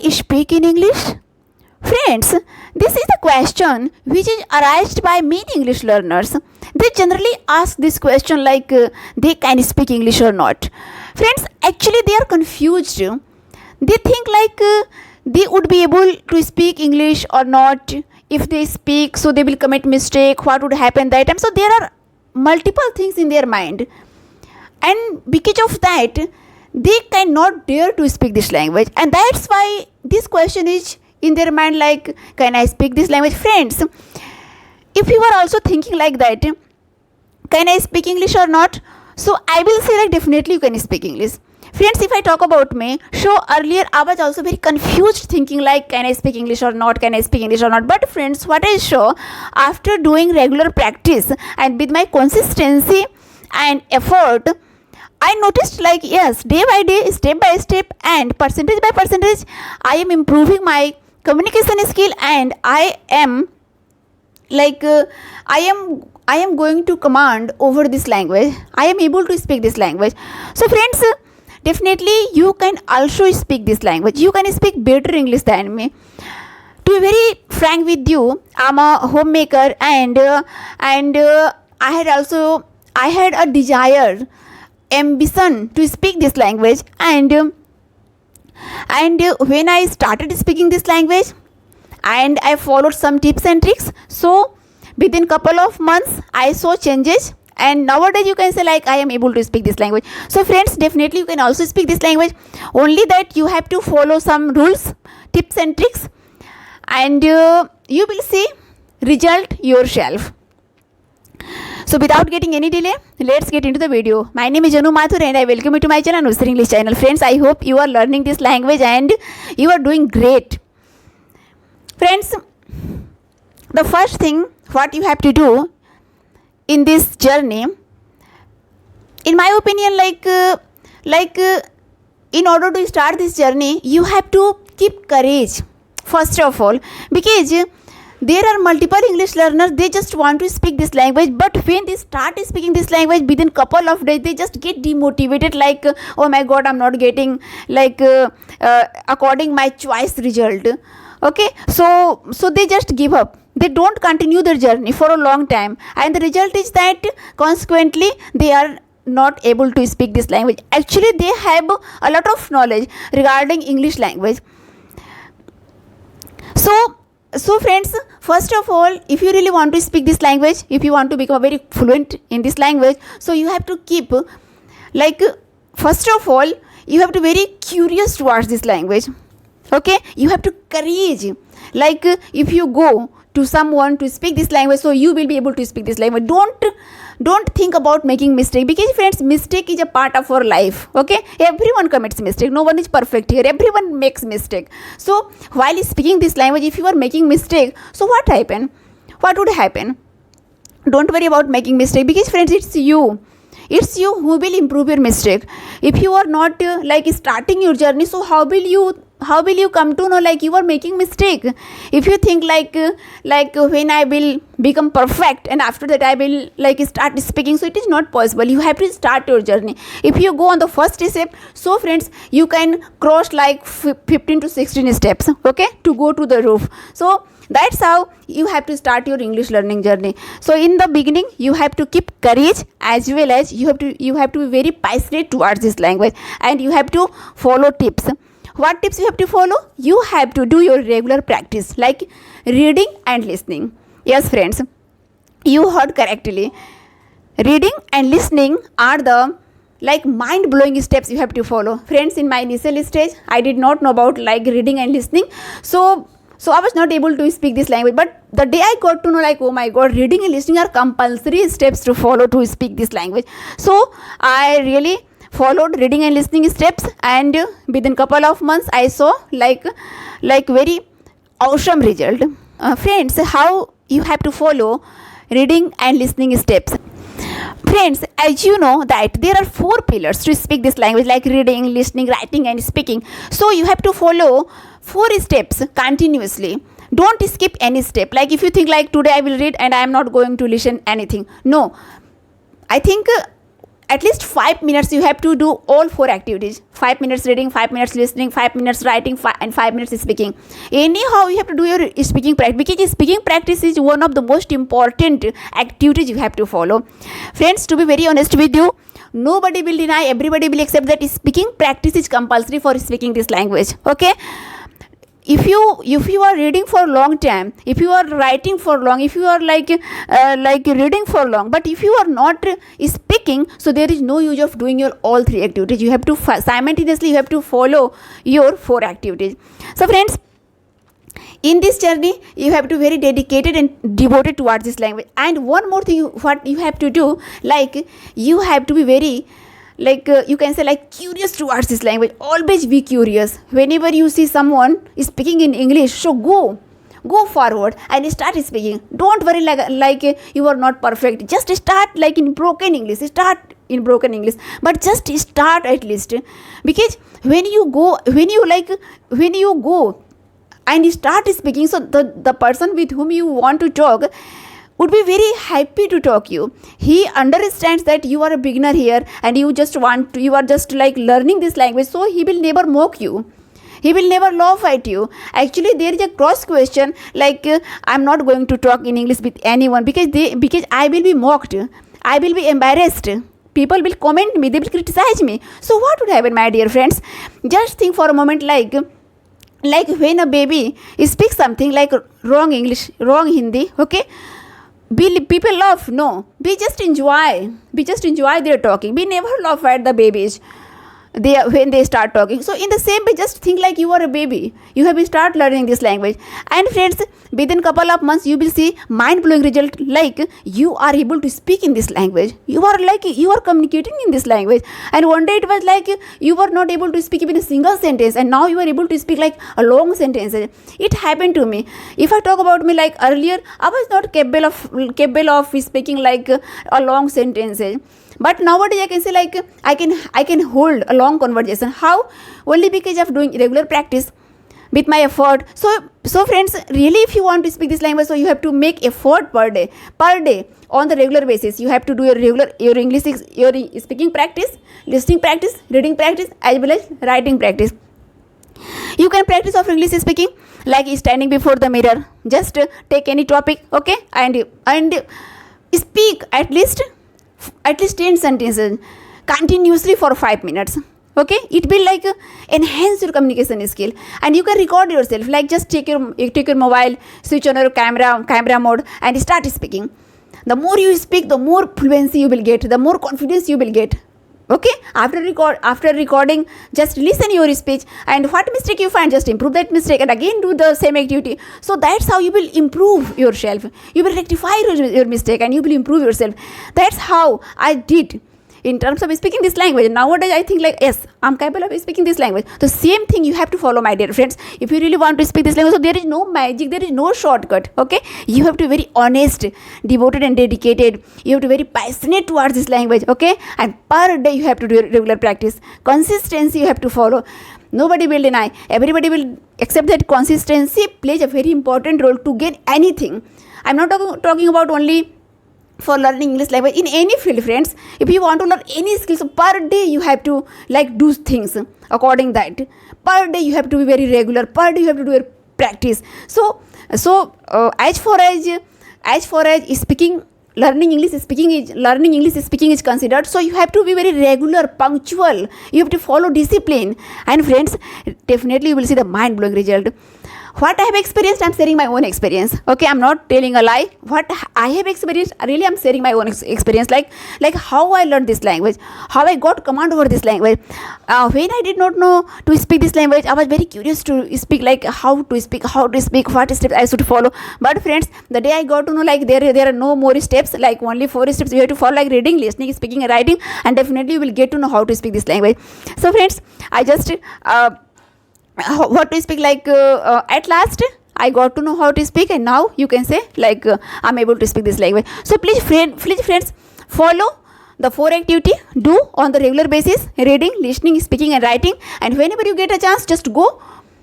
I speak in English? Friends, this is a question which is arised by many English learners. They generally ask this question like they can speak English or not. Friends, actually they are confused. They think like they would be able to speak English or not. If they speak, so they will commit mistake. What would happen that time? So there are multiple things in their mind, and because of that, they cannot dare to speak this language, and that's why this question is in their mind like, can I speak this language? Friends, if you are also thinking like that, can I speak English or not? So I will say like definitely you can speak English. Friends, if I talk about me, so earlier I was also very confused thinking like, can I speak English or not? Can I speak English or not? But friends, what I show, after doing regular practice and with my consistency and effort, I noticed like, yes, day by day, step by step and percentage by percentage, I am improving my communication skill, and I am like I am going to command over this language. I am able to speak this language. So friends, definitely you can also speak this language. You can speak better English than me. To be very frank with you, I'm a homemaker, and I had a desire, ambition to speak this language, and when I started speaking this language and I followed some tips and tricks, so within couple of months I saw changes, and nowadays you can say like I am able to speak this language. So friends, definitely you can also speak this language, only that you have to follow some rules, tips and tricks, and you will see result yourself. So without getting any delay, let's get into the video. My name is Janu Mathur and I welcome you to my channel, Anushree English Channel. Friends, I hope you are learning this language and you are doing great. Friends, the first thing what you have to do in this journey, in my opinion, in order to start this journey, you have to keep courage first of all, because there are multiple English learners, they just want to speak this language, but when they start speaking this language, within couple of days they just get demotivated like, oh my god, I'm not getting like according my choice result. Okay, so they just give up. They don't continue their journey for a long time, and the result is that consequently they are not able to speak this language. Actually they have a lot of knowledge regarding English language. So friends, first of all, if you really want to speak this language, if you want to become very fluent in this language, so you have to keep like, first of all, you have to very curious towards this language. Okay, you have to courage, like if you go to someone to speak this language, so you will be able to speak this language. Don't think about making mistake, because friends, mistake is a part of our life. Okay, everyone commits mistake, no one is perfect here, everyone makes mistake. So while speaking this language, if you are making mistake, so what would happen? Don't worry about making mistake, because friends, it's you who will improve your mistake. If you are not like starting your journey, so how will you come to know like you are making mistake? If you think like when I will become perfect and after that I will like start speaking, so it is not possible. You have to start your journey. If you go on the first step, so friends, you can cross like 15 to 16 steps, okay, to go to the roof. So that's how you have to start your English learning journey. So in the beginning, you have to keep courage, as well as you have to be very passionate towards this language, and you have to follow tips. What tips you have to follow? You have to do your regular practice, like reading and listening. Yes friends, you heard correctly. Reading and listening are the like mind-blowing steps you have to follow. Friends, in my initial stage, I did not know about like reading and listening. So I was not able to speak this language, but the day I got to know like, oh my god, reading and listening are compulsory steps to follow to speak this language. So I really followed reading and listening steps, and within couple of months I saw like very awesome result. Friends, how you have to follow reading and listening steps? Friends, as you know that there are 4 pillars to speak this language, like reading, listening, writing and speaking. So you have to follow 4 steps continuously. Don't skip any step. Like if you think like today I will read and I am not going to listen anything. No. I think at least 5 minutes you have to do all 4 activities. 5 minutes reading, 5 minutes listening, 5 minutes writing, and 5 minutes speaking. Anyhow, you have to do your speaking practice, because speaking practice is one of the most important activities you have to follow. Friends, to be very honest with you, nobody will deny, everybody will accept that speaking practice is compulsory for speaking this language. Okay, if you are reading for a long time, if you are writing for long, if you are like reading for long, but if you are not speaking, so there is no use of doing your all 3 activities. You have to simultaneously you have to follow your 4 activities. So friends, in this journey you have to be very dedicated and devoted towards this language. And one more thing, what you have to do, like you have to be very you can say curious towards this language. Always be curious. Whenever you see someone speaking in English, so go forward and start speaking. Don't worry like you are not perfect. Just start in broken English. But just start at least, because when you go and start speaking, so the person with whom you want to talk would be very happy to talk you. He understands that you are a beginner here and you are just learning this language, so he will never mock you. He will never laugh at you. Actually, there is a cross question, I'm not going to talk in English with anyone because I will be mocked. I will be embarrassed. People will comment me, they will criticize me. So what would happen, my dear friends? Just think for a moment, like when a baby speaks something like wrong English, wrong Hindi, okay? People laugh. No, we just enjoy their talking. We never laugh at the babies when they start talking. So in the same way, just think like you are a baby. You have to start learning this language. And friends, within couple of months, you will see mind-blowing result. Like you are able to speak in this language. You are communicating in this language. And one day it was like you were not able to speak even a single sentence, and now you are able to speak like a long sentence. It happened to me. If I talk about me, like earlier, I was not capable of speaking like a long sentence. But nowadays I can say like I can hold a long conversation. How? Only because of doing regular practice with my effort. So friends, really if you want to speak this language, so you have to make effort per day on the regular basis. You have to do your English, your speaking practice, listening practice, reading practice, as well as writing practice. You can practice of English speaking like standing before the mirror. Just take any topic, okay, and speak at least 10 sentences continuously for 5 minutes. Okay, it will enhance your communication skill. And you can record yourself, like just take your mobile, switch on your camera mode and start speaking. The more you speak, the more fluency you will get, the more confidence you will get. Okay, after recording, just listen your speech, and what mistake you find, just improve that mistake and again do the same activity. So that's how you will improve yourself. You will rectify your mistake and you will improve yourself. That's how I did in terms of speaking this language. Nowadays I think yes, I'm capable of speaking this language. The same thing you have to follow, my dear friends, if you really want to speak this language. So there is no magic, there is no shortcut. Okay, you have to be very honest, devoted and dedicated. You have to be very passionate towards this language. Okay, and per day you have to do regular practice. Consistency you have to follow. Nobody will deny, everybody will accept that consistency plays a very important role to gain anything. I'm not talking about only for learning English language. In any field, friends, if you want to learn any skills, per day you have to do things according that. Per day you have to be very regular. Per day you have to do your practice. So as far as learning English speaking is considered, so you have to be very regular, punctual. You have to follow discipline, and friends, definitely you will see the mind-blowing result. What I have experienced, I'm sharing my own experience. Okay, I'm not telling a lie. What I have experienced, really I'm sharing my own experience, like how I learned this language, how I got command over this language. When I did not know to speak this language, I was very curious to speak, like how to speak, what steps I should follow. But friends, the day I got to know there are no more steps, like only 4 steps you have to follow, like reading, listening, speaking and writing, and definitely you will get to know how to speak this language. So friends, I just what to speak, at last I got to know how to speak, and now you can say I'm able to speak this language. So please friends, follow the 4 activity, do on the regular basis, reading, listening, speaking and writing, and whenever you get a chance, just go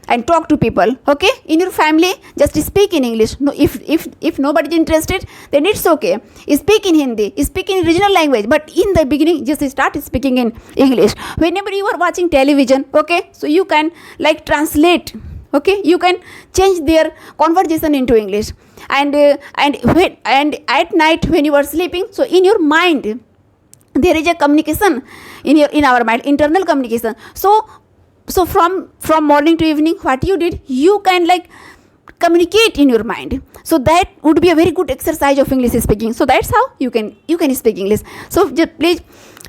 and talk to people. Okay, in your family just speak in English. No, if nobody is interested, then it's okay, speak in Hindi, speak in regional language, but in the beginning just start speaking in English. Whenever you are watching television, okay, so you can like translate, okay, you can change their conversation into English. And at night when you are sleeping, so in your mind there is a communication in our mind, internal communication. So from morning to evening, what you did, you can like communicate in your mind. So that would be a very good exercise of English speaking. So that's how you can speak English. So please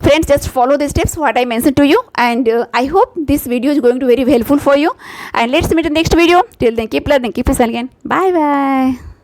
friends, just follow the steps what I mentioned to you, and I hope this video is going to be very helpful for you. And let's meet in the next video. Till then, keep learning, keep listening again. Bye bye.